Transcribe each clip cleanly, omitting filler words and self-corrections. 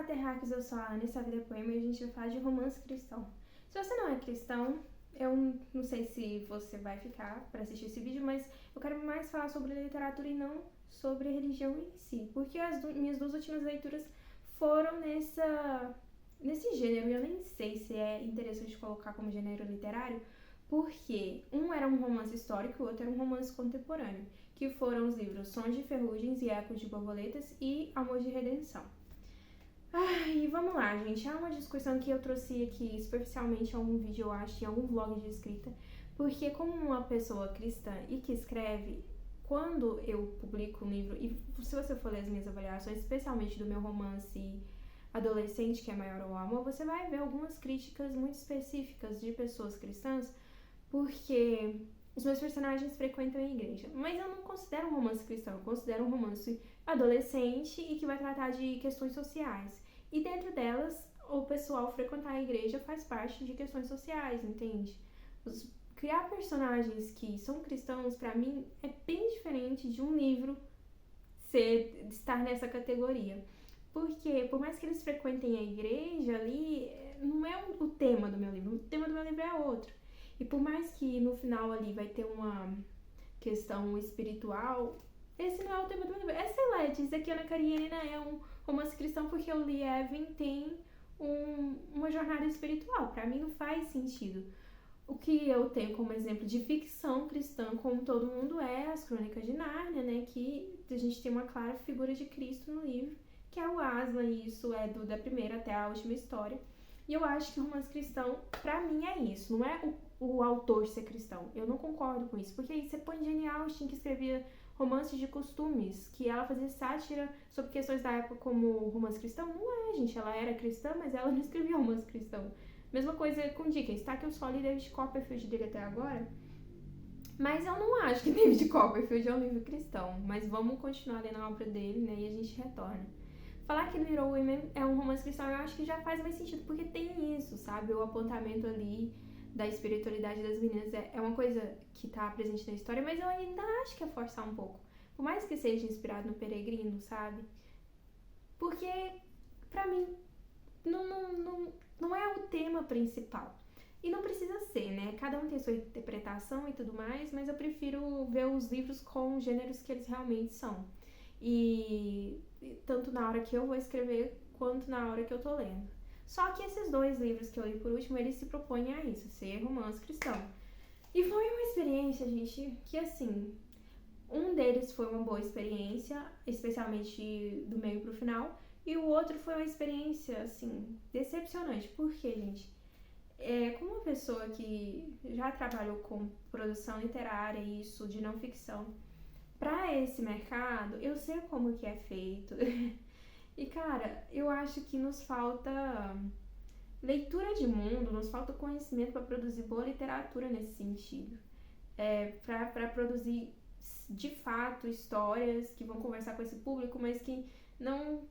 Terráqueos, eu sou a Ana, essa vida é poema e a gente vai falar de romance cristão. Se você não é cristão, eu não sei se você vai ficar para assistir esse vídeo, mas eu quero mais falar sobre literatura e não sobre religião em si, porque as minhas duas últimas leituras foram nesse gênero, e eu nem sei se é interessante colocar como gênero literário, porque um era um romance histórico e o outro era um romance contemporâneo, que foram os livros Sons de Ferrugens e Ecos de Borboletas e Amor de Redenção. E vamos lá, gente. Há uma discussão que eu trouxe aqui superficialmente em algum vídeo, eu acho, em algum vlog de escrita, porque como uma pessoa cristã e que escreve, quando eu publico um livro, e se você for ler as minhas avaliações, especialmente do meu romance adolescente, que é Maior ao Amor, você vai ver algumas críticas muito específicas de pessoas cristãs, porque os meus personagens frequentam a igreja. Mas eu não considero um romance cristão, eu considero um romance adolescente e que vai tratar de questões sociais. E dentro delas, o pessoal frequentar a igreja faz parte de questões sociais, entende? Criar personagens que são cristãos, pra mim, é bem diferente de um livro estar nessa categoria. Porque, por mais que eles frequentem a igreja ali, não é o tema do meu livro. O tema do meu livro é outro. E por mais que no final ali vai ter uma questão espiritual, esse não é o tema do meu livro. É Celeste, aqui Ana Karenina é um romance cristão porque o Lieven tem uma jornada espiritual. Pra mim não faz sentido. O que eu tenho como exemplo de ficção cristã, como todo mundo, é as Crônicas de Nárnia, né? Que a gente tem uma clara figura de Cristo no livro, que é o Aslan, e isso é da primeira até a última história. E eu acho que o romance cristão, pra mim, é isso. Não é o autor ser cristão. Eu não concordo com isso. Porque aí você põe Jane Austen, que escrevia romances de costumes, que ela fazia sátira sobre questões da época como romance cristão. Não é, gente. Ela era cristã, mas ela não escrevia romance cristão. Mesma coisa com Dickens, tá? Que eu só li David Copperfield dele até agora. Mas eu não acho que David Copperfield é um livro cristão. Mas vamos continuar lendo a obra dele, né? E a gente retorna. Falar que Little Women é um romance cristão, eu acho que já faz mais sentido, porque tem isso, sabe? O apontamento ali da espiritualidade das meninas é uma coisa que tá presente na história, mas eu ainda acho que é forçar um pouco. Por mais que seja inspirado no Peregrino, sabe? Porque, pra mim, não é o tema principal. E não precisa ser, né? Cada um tem sua interpretação e tudo mais, mas eu prefiro ver os livros com os gêneros que eles realmente são. E tanto na hora que eu vou escrever, quanto na hora que eu tô lendo. Só que esses dois livros que eu li por último, eles se propõem a isso, ser romance cristão. E foi uma experiência, gente, que assim, um deles foi uma boa experiência, especialmente do meio pro final, e o outro foi uma experiência, assim, decepcionante. Por quê, gente? Como uma pessoa que já trabalhou com produção literária e isso de não ficção, pra esse mercado, eu sei como que é feito. E, cara, eu acho que nos falta leitura de mundo, nos falta conhecimento para produzir boa literatura nesse sentido. Para produzir, de fato, histórias que vão conversar com esse público, mas que não,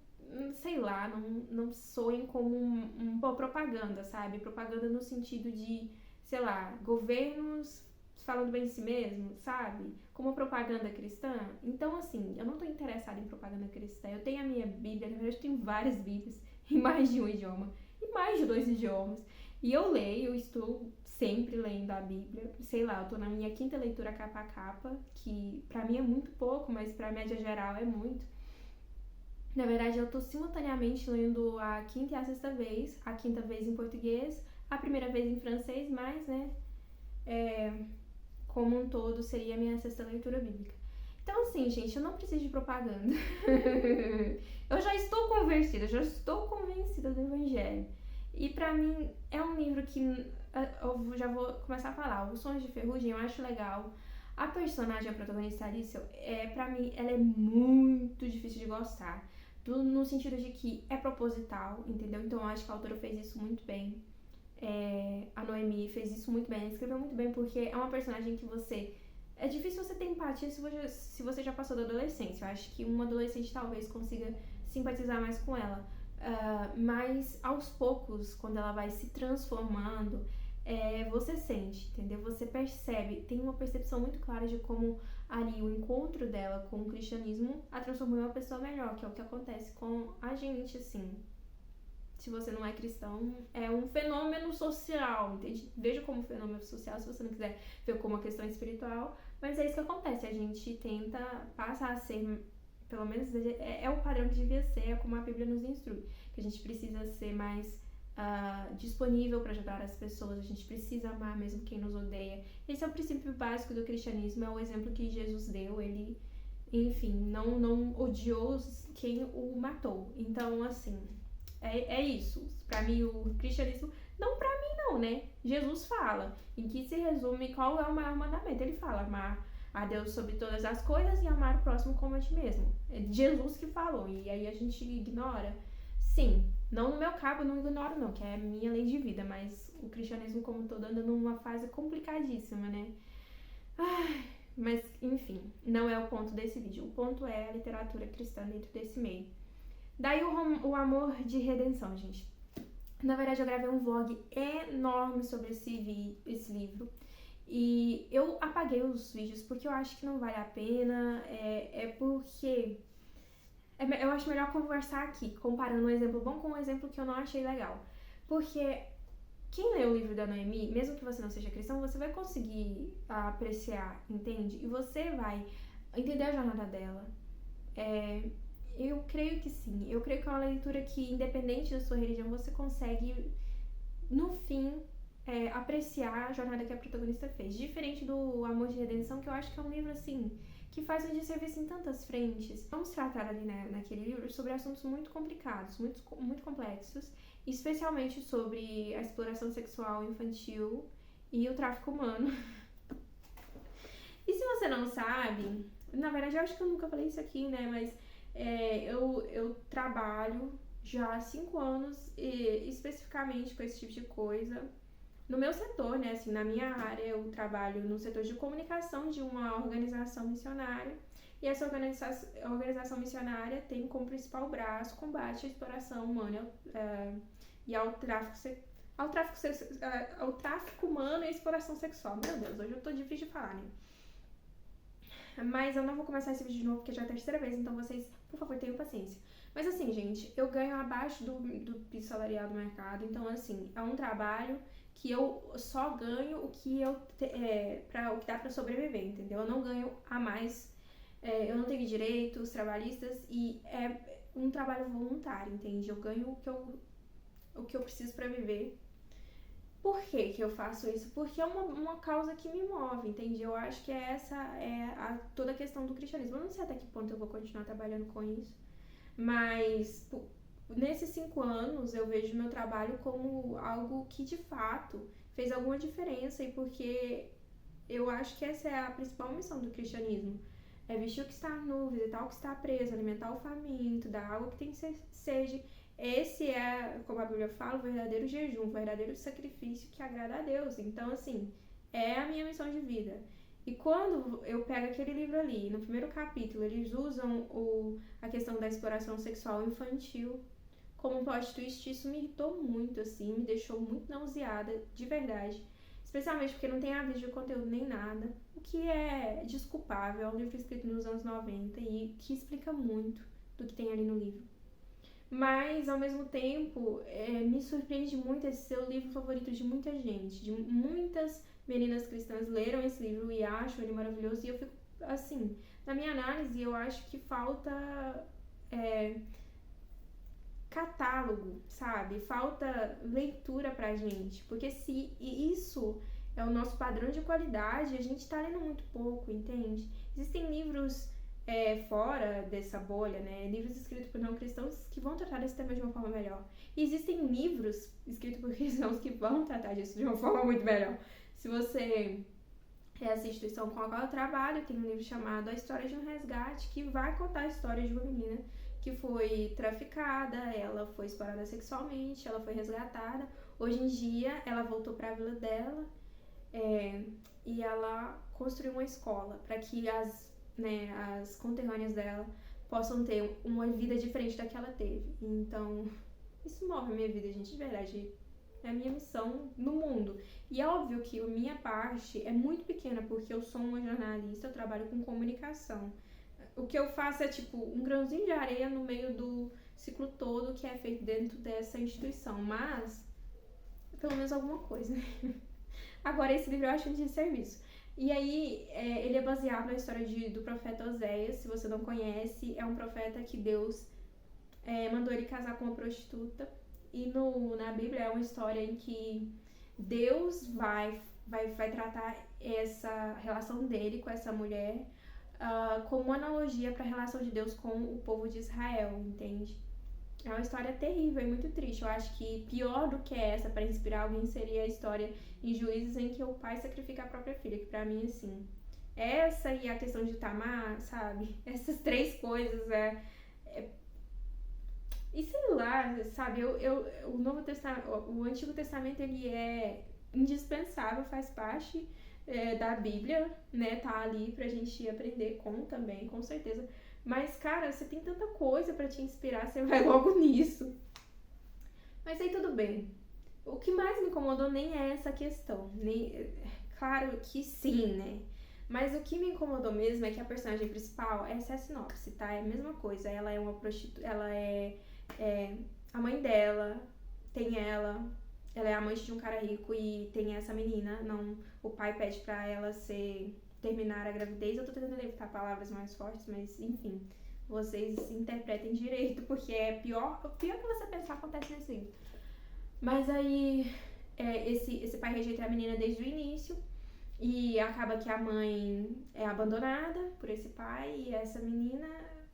sei lá, não soem como uma propaganda, sabe? Propaganda no sentido de, sei lá, governos falando bem de si mesmo, sabe? Como propaganda cristã. Então, assim, eu não tô interessada em propaganda cristã. Eu tenho a minha Bíblia, na verdade eu tenho várias Bíblias em mais de um idioma, em mais de 2 idiomas. E eu leio, eu estou sempre lendo a Bíblia. Sei lá, eu tô na minha 5ª leitura capa a capa, que pra mim é muito pouco, mas pra média geral é muito. Na verdade, eu tô simultaneamente lendo a 5ª e a 6ª vez, a 5ª vez em português, a primeira vez em francês, mas, né, como um todo, seria a minha 6ª leitura bíblica. Então, assim, gente, eu não preciso de propaganda. Eu já estou convertida, já estou convencida do Evangelho. E pra mim, é um livro que eu já vou começar a falar. Os Sons de Ferrugem eu acho legal. A personagem, a protagonista Alice, pra mim, ela é muito difícil de gostar. No sentido de que é proposital, entendeu? Então eu acho que a autora fez isso muito bem. A Noemi fez isso muito bem, ela escreveu muito bem, porque é uma personagem que você... É difícil você ter empatia se você já passou da adolescência. Eu acho que uma adolescente talvez consiga simpatizar mais com ela. Mas aos poucos, quando ela vai se transformando, você sente, entendeu? Você percebe, tem uma percepção muito clara de como ali o encontro dela com o cristianismo a transformou em uma pessoa melhor, que é o que acontece com a gente, assim. se você não é cristão, é um fenômeno social, entende? Veja como um fenômeno social, se você não quiser ver como uma questão espiritual, mas é isso que acontece, a gente tenta passar a ser, pelo menos é o padrão que devia ser, é como a Bíblia nos instrui, que a gente precisa ser mais disponível para ajudar as pessoas, a gente precisa amar mesmo quem nos odeia. Esse é o princípio básico do cristianismo, é o exemplo que Jesus deu, ele, enfim, não odiou quem o matou. Então, assim, é isso. Pra mim, o cristianismo, não pra mim não, né? Jesus fala, em que se resume qual é o maior mandamento. Ele fala, amar a Deus sobre todas as coisas e amar o próximo como a ti mesmo. É Jesus que falou, e aí a gente ignora. Sim, não no meu cabo, não ignoro não, que é a minha lei de vida, mas o cristianismo como um todo anda numa fase complicadíssima, né? Ai, mas, enfim, não é o ponto desse vídeo. O ponto é a literatura cristã dentro desse meio. Daí o amor de redenção, gente. Na verdade, eu gravei um vlog enorme sobre esse livro. E eu apaguei os vídeos porque eu acho que não vale a pena. Porque eu acho melhor conversar aqui, comparando um exemplo bom com um exemplo que eu não achei legal. Porque quem lê o livro da Noemi, mesmo que você não seja cristão, você vai conseguir apreciar, entende? E você vai entender a jornada dela. Eu creio que sim. Eu creio que é uma leitura que, independente da sua religião, você consegue, no fim, apreciar a jornada que a protagonista fez. Diferente do Amor de Redenção, que eu acho que é um livro, assim, que faz um desserviço em tantas frentes. Vamos tratar ali naquele livro sobre assuntos muito complicados, muito complexos, especialmente sobre a exploração sexual infantil e o tráfico humano. E se você não sabe, na verdade eu acho que eu nunca falei isso aqui, né, mas eu trabalho já há 5 anos especificamente com esse tipo de coisa. No meu setor, né, assim, na minha área, eu trabalho no setor de comunicação de uma organização missionária. E essa organização missionária tem como principal braço combate à exploração humana e ao tráfico humano e exploração sexual. Meu Deus, hoje eu tô difícil de falar, né? Mas eu não vou começar esse vídeo de novo, porque já é a terceira vez, então vocês, por favor, tenham paciência. Mas assim, gente, eu ganho abaixo do piso salarial do mercado, então assim, é um trabalho que eu só ganho o que o que dá pra sobreviver, entendeu? Eu não ganho a mais, eu não tenho direitos trabalhistas e é um trabalho voluntário, entende? Eu ganho o que eu preciso pra viver. Por que eu faço isso? Porque é uma causa que me move, entende? Eu acho que essa é toda a questão do cristianismo. Eu não sei até que ponto eu vou continuar trabalhando com isso, mas nesses 5 anos eu vejo meu trabalho como algo que de fato fez alguma diferença e porque eu acho que essa é a principal missão do cristianismo. É vestir o que está nu, visitar o que está preso, alimentar o faminto, dar água que tem sede. Esse é, como a Bíblia fala, o verdadeiro jejum, o verdadeiro sacrifício que agrada a Deus. Então, assim, é a minha missão de vida. E quando eu pego aquele livro ali, no primeiro capítulo, eles usam a questão da exploração sexual infantil como um plot twist, isso me irritou muito, assim, me deixou muito nauseada, de verdade. Especialmente porque não tem aviso de conteúdo nem nada, o que é desculpável. É um livro escrito nos anos 90 e que explica muito do que tem ali no livro. Mas, ao mesmo tempo, me surpreende muito esse ser o livro favorito de muita gente. De muitas meninas cristãs leram esse livro e acham ele maravilhoso. E eu fico, assim, na minha análise, eu acho que falta catálogo, sabe? Falta leitura pra gente. Porque se isso é o nosso padrão de qualidade, a gente tá lendo muito pouco, entende? Existem livros fora dessa bolha, né? Livros escritos por não cristãos que vão tratar desse tema de uma forma melhor. E existem livros escritos por cristãos que vão tratar disso de uma forma muito melhor. Se você é essa instituição com a qual eu trabalho, tem um livro chamado A História de um Resgate, que vai contar a história de uma menina que foi traficada, ela foi explorada sexualmente, ela foi resgatada. Hoje em dia, ela voltou para a vila dela e ela construiu uma escola para que as conterrâneas dela possam ter uma vida diferente da que ela teve. Então, isso move a minha vida, gente, de verdade. É a minha missão no mundo. E é óbvio que a minha parte é muito pequena, porque eu sou uma jornalista, eu trabalho com comunicação. O que eu faço é tipo um grãozinho de areia no meio do ciclo todo que é feito dentro dessa instituição, mas pelo menos alguma coisa. Agora, esse livro eu acho um desserviço. E aí, ele é baseado na história do profeta Oséias. Se você não conhece, é um profeta que Deus mandou ele casar com uma prostituta. E na Bíblia é uma história em que Deus vai tratar essa relação dele com essa mulher como uma analogia para a relação de Deus com o povo de Israel, entende? É uma história terrível e muito triste. Eu acho que pior do que essa para inspirar alguém seria a história em Juízes em que o pai sacrifica a própria filha, que pra mim, assim, essa e a questão de Tamar, sabe? Essas três coisas e sei lá, sabe? O Antigo Testamento, ele é indispensável, faz parte da Bíblia, né? Tá ali pra gente aprender também, com certeza. Mas, cara, você tem tanta coisa pra te inspirar, você vai logo nisso. Mas aí tudo bem. O que mais me incomodou nem é essa questão. Claro que sim, né? Mas o que me incomodou mesmo é que a personagem principal, essa é a sinopse, tá? É a mesma coisa. Ela é uma prostituta. Ela é a mãe dela, ela é amante de um cara rico e tem essa menina. Não, o pai pede pra ela terminar a gravidez. Eu tô tentando evitar palavras mais fortes, mas enfim, vocês interpretem direito, porque o pior que você pensar acontece nesse livro. Mas aí esse pai rejeita a menina desde o início e acaba que a mãe é abandonada por esse pai e essa menina,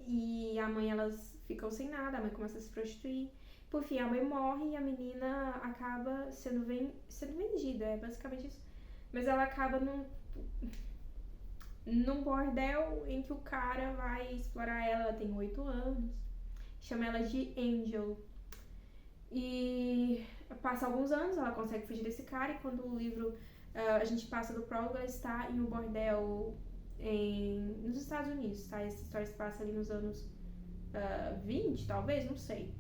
e a mãe, elas ficam sem nada, a mãe começa a se prostituir. Por fim, a mãe morre e a menina acaba sendo vendida, é basicamente isso. Mas ela acaba num bordel em que o cara vai explorar ela tem 8 anos, chama ela de Angel. E passa alguns anos, ela consegue fugir desse cara, e quando o livro, a gente passa do prólogo, ela está em um bordel nos Estados Unidos, tá? Essa história se passa ali nos anos 20, talvez, não sei.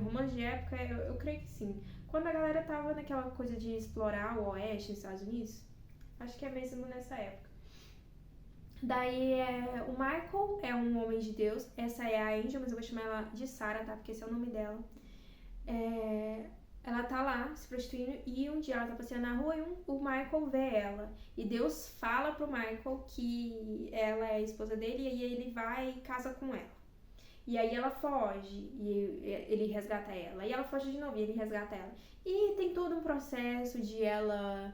Romance de época, eu creio que sim. Quando a galera tava naquela coisa de explorar o oeste nos Estados Unidos, acho que é mesmo nessa época. Daí o Michael é um homem de Deus, essa é a Angel, mas eu vou chamar ela de Sarah, tá? Porque esse é o nome dela. Ela tá lá se prostituindo e um dia ela tá passeando na rua e o Michael vê ela. E Deus fala pro Michael que ela é a esposa dele, e aí ele vai e casa com ela. E aí ela foge e ele resgata ela. E ela foge de novo e ele resgata ela. E tem todo um processo de ela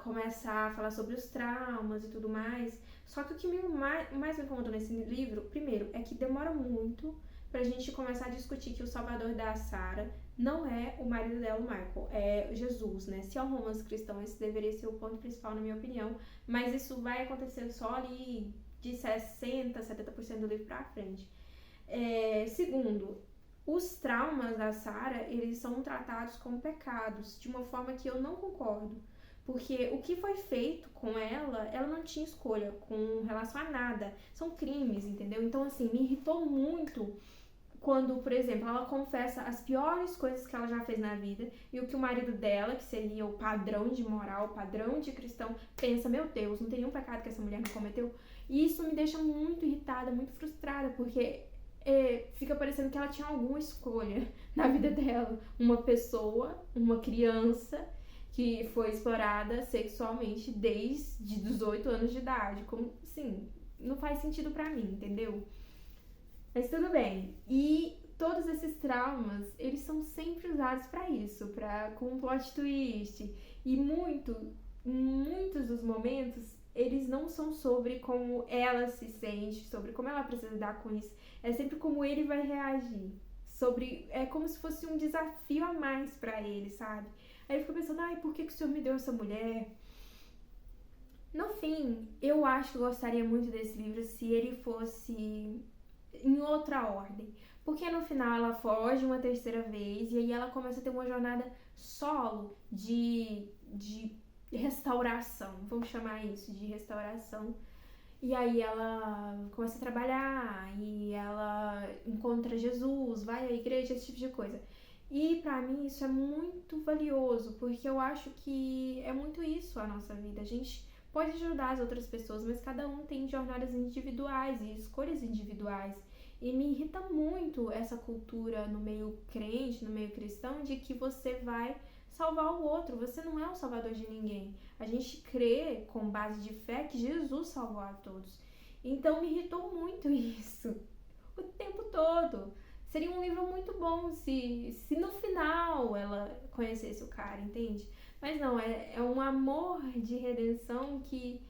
começar a falar sobre os traumas e tudo mais. Só que o que mais me incomodou nesse livro, primeiro, é que demora muito pra gente começar a discutir que o salvador da Sarah não é o marido dela, o Michael, é Jesus, né? Se é um romance cristão, esse deveria ser o ponto principal, na minha opinião, mas isso vai acontecer só ali de 60%, 70% do livro pra frente. Segundo, os traumas da Sarah, eles são tratados como pecados, de uma forma que eu não concordo. Porque o que foi feito com ela não tinha escolha com relação a nada. São crimes, entendeu? Então, assim, me irritou muito quando, por exemplo, ela confessa as piores coisas que ela já fez na vida e o que o marido dela, que seria o padrão de moral, o padrão de cristão, pensa, meu Deus, não tem nenhum pecado que essa mulher não cometeu. E isso me deixa muito irritada, muito frustrada, porque fica parecendo que ela tinha alguma escolha na vida dela. Uma pessoa, uma criança que foi explorada sexualmente desde 18 anos de idade. Como, assim, não faz sentido pra mim, entendeu? Mas tudo bem. E todos esses traumas, eles são sempre usados pra isso, com um plot twist. E muitos dos momentos, eles não são sobre como ela se sente, sobre como ela precisa lidar com isso. É sempre como ele vai reagir. É como se fosse um desafio a mais pra ele, sabe? Aí eu fico pensando, por que o senhor me deu essa mulher? No fim, eu acho que eu gostaria muito desse livro se ele fosse em outra ordem. Porque no final ela foge uma terceira vez e aí ela começa a ter uma jornada solo de restauração. Vamos chamar isso de restauração. E aí ela começa a trabalhar e ela encontra Jesus, vai à igreja, esse tipo de coisa. E pra mim isso é muito valioso, porque eu acho que é muito isso a nossa vida. A gente pode ajudar as outras pessoas, mas cada um tem jornadas individuais e escolhas individuais. E me irrita muito essa cultura no meio crente, no meio cristão, de que você vai salvar o outro. Você não é o salvador de ninguém. A gente crê, com base de fé, que Jesus salvou a todos. Então me irritou muito isso. O tempo todo. Seria um livro muito bom se no final ela conhecesse o cara, entende? Mas não, é um amor de redenção que,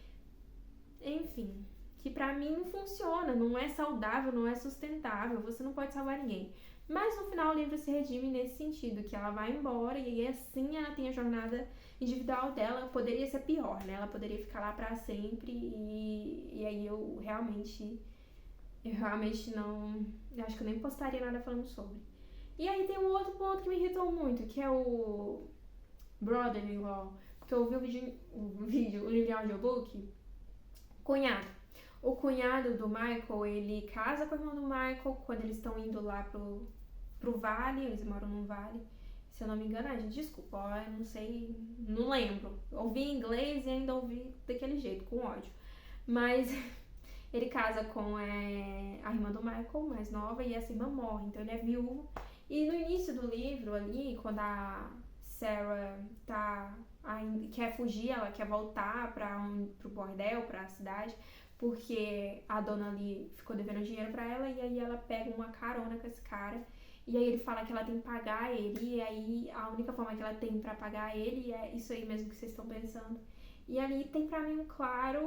enfim, que pra mim não funciona, não é saudável, não é sustentável, você não pode salvar ninguém. Mas no final o livro se redime nesse sentido, que ela vai embora e assim ela tem a jornada individual dela. Poderia ser pior, né? Ela poderia ficar lá pra sempre e aí eu realmente não, eu acho que eu nem postaria nada falando sobre. E aí tem um outro ponto que me irritou muito, que é o brother-in-law, porque eu ouvi o livro de audiobook, cunhado. O cunhado do Michael, ele casa com o irmão do Michael quando eles estão indo lá pro vale, eles moram num vale. Se eu não me engano, gente, desculpa, eu não sei, não lembro. Ouvi em inglês e ainda ouvi daquele jeito, com ódio. Mas ele casa com a irmã do Michael, mais nova, e essa irmã morre, então ele é viúvo. E no início do livro ali, quando a Sarah quer fugir, ela quer voltar pro bordel, pra cidade, porque a dona ali ficou devendo dinheiro pra ela, e aí ela pega uma carona com esse cara. E aí ele fala que ela tem que pagar ele, e aí a única forma que ela tem pra pagar ele é isso aí mesmo que vocês estão pensando. E ali tem pra mim uma clara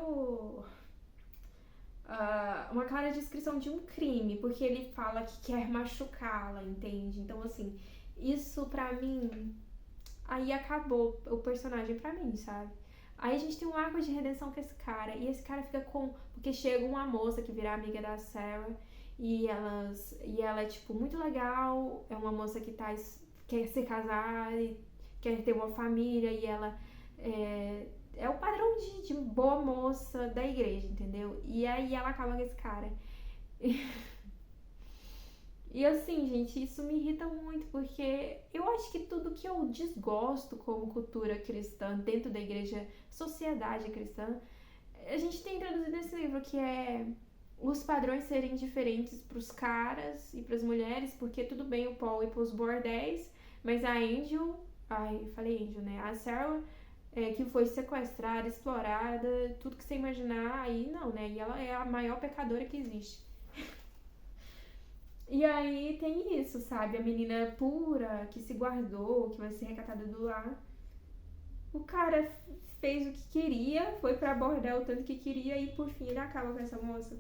descrição de um crime, porque ele fala que quer machucá-la, entende? Então, assim, isso pra mim, aí acabou o personagem pra mim, sabe? Aí a gente tem um arco de redenção com esse cara, e esse cara fica porque chega uma moça que vira amiga da Sarah, e ela é, tipo, muito legal, é uma moça que quer se casar, e quer ter uma família, e ela é o padrão de boa moça da igreja, entendeu? E aí ela acaba com esse cara. E assim, gente, isso me irrita muito, porque eu acho que tudo que eu desgosto como cultura cristã dentro da igreja, sociedade cristã, a gente tem traduzido nesse livro, que é os padrões serem diferentes pros caras e pras mulheres, porque tudo bem o Paul ir pros bordéis, mas a Angel, falei Angel, né? A Sarah, que foi sequestrada, explorada, tudo que você imaginar, aí não, né? E ela é a maior pecadora que existe. E aí tem isso, sabe? A menina pura, que se guardou, que vai ser recatada do lar. O cara fez o que queria, foi pra bordel o tanto que queria e por fim ele acaba com essa moça.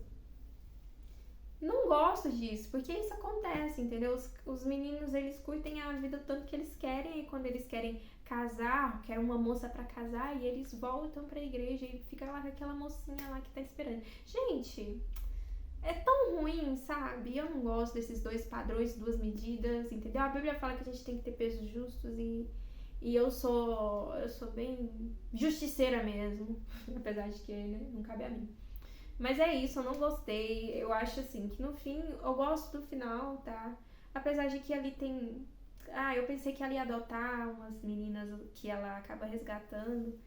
Não gosto disso, porque isso acontece, entendeu? Os meninos, eles curtem a vida tanto que eles querem, e quando eles querem casar, querem uma moça pra casar, e eles voltam pra igreja e fica lá com aquela mocinha lá que tá esperando. Gente, é tão ruim, sabe? Eu não gosto desses dois padrões, duas medidas, entendeu? A Bíblia fala que a gente tem que ter pesos justos e eu sou bem justiceira mesmo, apesar de que, né, não cabe a mim. Mas é isso, eu não gostei. Eu acho assim que no fim, eu gosto do final, tá? Apesar de que ali tem. Eu pensei que ela ia adotar umas meninas que ela acaba resgatando.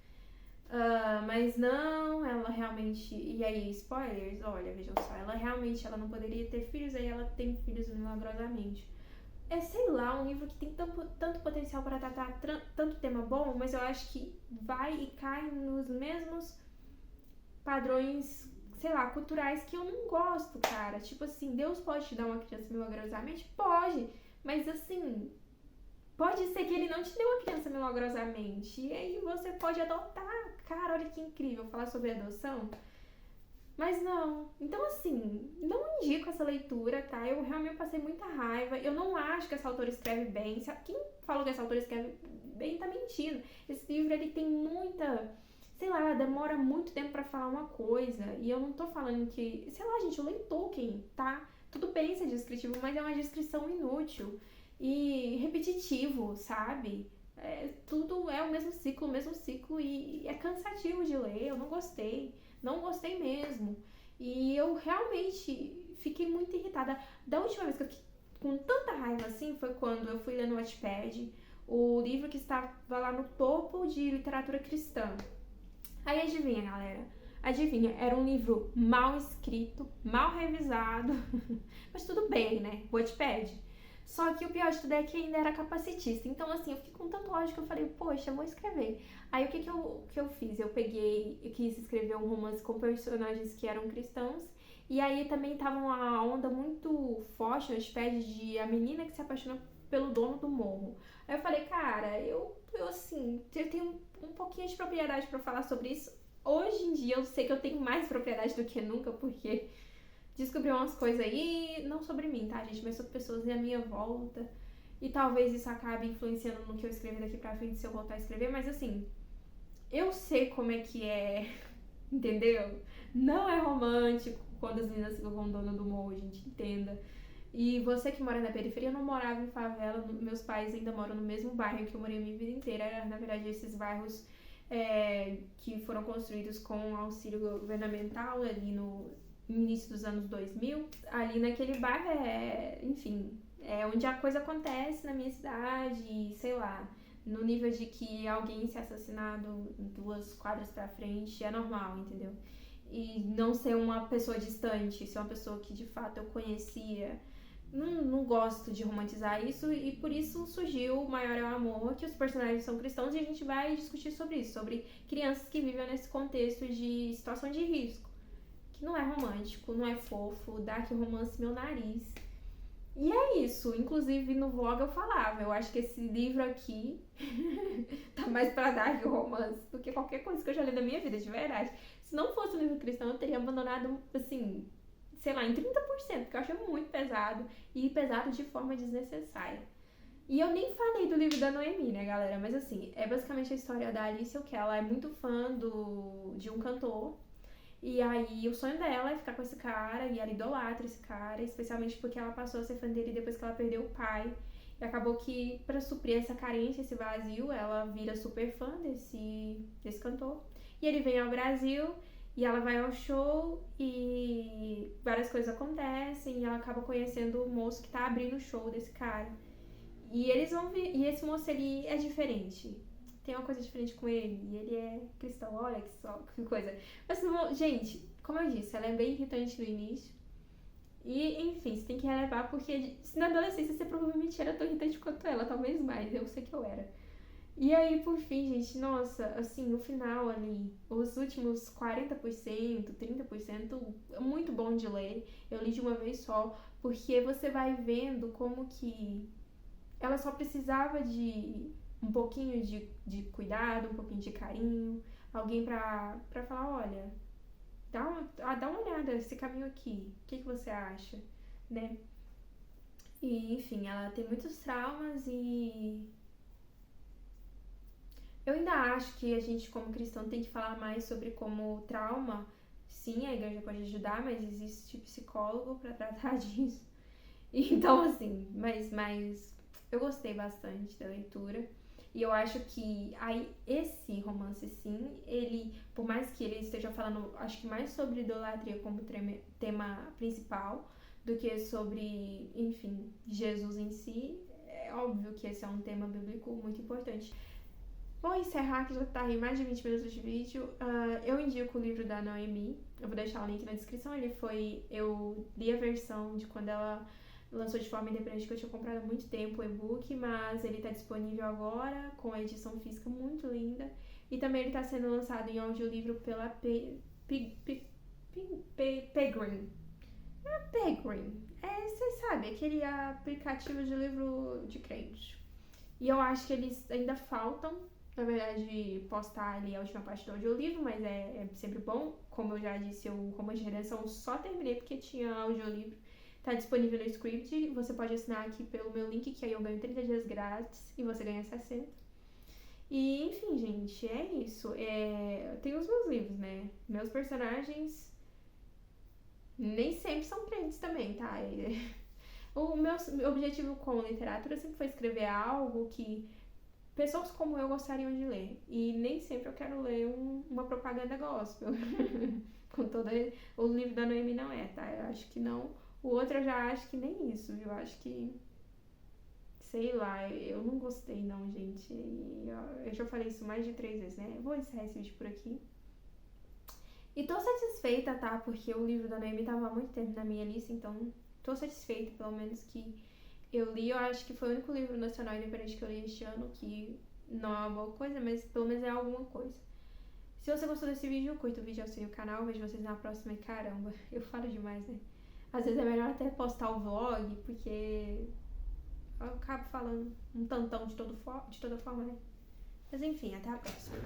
Mas não, ela realmente. E aí, spoilers, olha, vejam só, ela não poderia ter filhos, aí ela tem filhos milagrosamente. Sei lá, um livro que tem tanto potencial para tratar tanto tema bom, mas eu acho que vai e cai nos mesmos padrões, sei lá, culturais que eu não gosto, cara. Tipo assim, Deus pode te dar uma criança milagrosamente? Pode. Mas assim, pode ser que ele não te dê uma criança milagrosamente. E aí você pode adotar. Cara, olha que incrível falar sobre adoção. Mas não. Então, assim, não indico essa leitura, tá? Eu realmente passei muita raiva. Eu não acho que essa autora escreve bem. Quem falou que essa autora escreve bem tá mentindo. Esse livro, ele tem muita... Sei lá, demora muito tempo pra falar uma coisa. E eu não tô falando que... Sei lá, gente, eu leio Tolkien, tá? Tudo bem ser descritivo, mas é uma descrição inútil. E repetitivo, sabe? Tudo é o mesmo ciclo. E é cansativo de ler. Eu não gostei. Não gostei mesmo. E eu realmente fiquei muito irritada. Da última vez que eu fiquei com tanta raiva assim foi quando eu fui ler no Wattpad o livro que estava lá no topo de literatura cristã. Aí adivinha, galera? Adivinha, era um livro mal escrito, mal revisado, mas tudo bem, né? Wattpad. Só que o pior de tudo é que ainda era capacitista. Então, assim, eu fiquei com tanto ódio que eu falei, poxa, eu vou escrever. Aí, o que eu fiz? Eu quis escrever um romance com personagens que eram cristãos. E aí, também tava uma onda muito forte no Wattpad de a menina que se apaixona pelo dono do morro. Aí eu falei, cara, eu tenho um pouquinho de propriedade pra falar sobre isso. Hoje em dia, eu sei que eu tenho mais propriedade do que nunca, porque descobri umas coisas aí, não sobre mim, tá, gente? Mas sobre pessoas à minha volta. E talvez isso acabe influenciando no que eu escrever daqui pra frente se eu voltar a escrever. Mas assim, eu sei como é que é, entendeu? Não é romântico quando as meninas ficam com o dono do morro, gente, entenda. E você que mora na periferia, eu não morava em favela, meus pais ainda moram no mesmo bairro que eu morei a minha vida inteira. Na verdade, esses bairros que foram construídos com auxílio governamental ali no início dos anos 2000. Ali naquele bairro enfim, é onde a coisa acontece na minha cidade, sei lá, no nível de que alguém ser assassinado 2 quadras pra frente é normal, entendeu? E não ser uma pessoa distante, ser uma pessoa que de fato eu conhecia. Não gosto de romantizar isso e por isso surgiu o Maior é o Amor, que os personagens são cristãos e a gente vai discutir sobre isso, sobre crianças que vivem nesse contexto de situação de risco, que não é romântico, não é fofo, dá aqui o romance meu nariz. E é isso, inclusive no vlog eu falava, eu acho que esse livro aqui tá mais pra dar o romance do que qualquer coisa que eu já li na minha vida, de verdade. Se não fosse um livro cristão, eu teria abandonado, assim, sei lá, em 30%, porque eu achei muito pesado e pesado de forma desnecessária. E eu nem falei do livro da Noemi, né, galera? Mas assim, é basicamente a história da Alice, que ela é muito fã de um cantor. E aí o sonho dela é ficar com esse cara e ela idolatra esse cara, especialmente porque ela passou a ser fã dele depois que ela perdeu o pai. E acabou que, pra suprir essa carência, esse vazio, ela vira super fã desse cantor. E ele vem ao Brasil e ela vai ao show e várias coisas acontecem e ela acaba conhecendo o moço que tá abrindo o show desse cara. E eles vão e esse moço, ele é diferente. Tem uma coisa diferente com ele. E ele é cristão, olha que coisa. Mas, gente, como eu disse, ela é bem irritante no início. E, enfim, você tem que relevar porque na adolescência você provavelmente era tão irritante quanto ela, talvez mais. Eu sei que eu era. E aí, por fim, gente, nossa, assim, no final ali, os últimos 40%, 30%, muito bom de ler. Eu li de uma vez só, porque você vai vendo como que ela só precisava de um pouquinho de cuidado, um pouquinho de carinho, alguém pra falar, olha, dá uma olhada nesse caminho aqui, o que você acha, né? E, enfim, ela tem muitos traumas e eu ainda acho que a gente, como cristão, tem que falar mais sobre como o trauma, sim, a igreja pode ajudar, mas existe psicólogo pra tratar disso. Então, assim, mas eu gostei bastante da leitura. E eu acho que aí esse romance, sim, ele, por mais que ele esteja falando, acho que mais sobre idolatria como tema principal do que sobre, enfim, Jesus em si, é óbvio que esse é um tema bíblico muito importante. Vou encerrar que já tá em mais de 20 minutos de vídeo. Eu indico o livro da Noemi, eu vou deixar o link na descrição. Eu li a versão de quando ela lançou de forma independente, que eu tinha comprado há muito tempo o e-book, mas ele tá disponível agora com a edição física muito linda. E também ele tá sendo lançado em audiolivro pela Penguin. Penguin. Vocês sabem, aquele aplicativo de livro de crente. E eu acho que eles ainda faltam, na verdade, postar ali a última parte do audiolivro, mas é sempre bom. Como eu já disse, o Romance de Redenção eu só terminei porque tinha audiolivro. Tá disponível no Script, você pode assinar aqui pelo meu link, que aí eu ganho 30 dias grátis e você ganha 60. E, enfim, gente, é isso. Tem os meus livros, né? Meus personagens nem sempre são crentes também, tá? O meu objetivo com literatura sempre foi escrever algo que pessoas como eu gostariam de ler. E nem sempre eu quero ler uma propaganda gospel. Com toda... O livro da Noemi não é, tá? Eu acho que não. O outro eu já acho que nem isso, viu? Eu acho que... Sei lá, eu não gostei não, gente. Eu já falei isso mais de 3 vezes, né? Eu vou encerrar esse vídeo por aqui. E tô satisfeita, tá? Porque o livro da Noemi tava há muito tempo na minha lista, então tô satisfeita, pelo menos que eu li. Eu acho que foi o único livro nacional independente que eu li este ano, que não é uma boa coisa, mas pelo menos é alguma coisa. Se você gostou desse vídeo, curta o vídeo, assine o canal, vejo vocês na próxima. E caramba, eu falo demais, né? Às vezes é melhor até postar o vlog, porque eu acabo falando um tantão de toda forma, né? Mas enfim, até a próxima.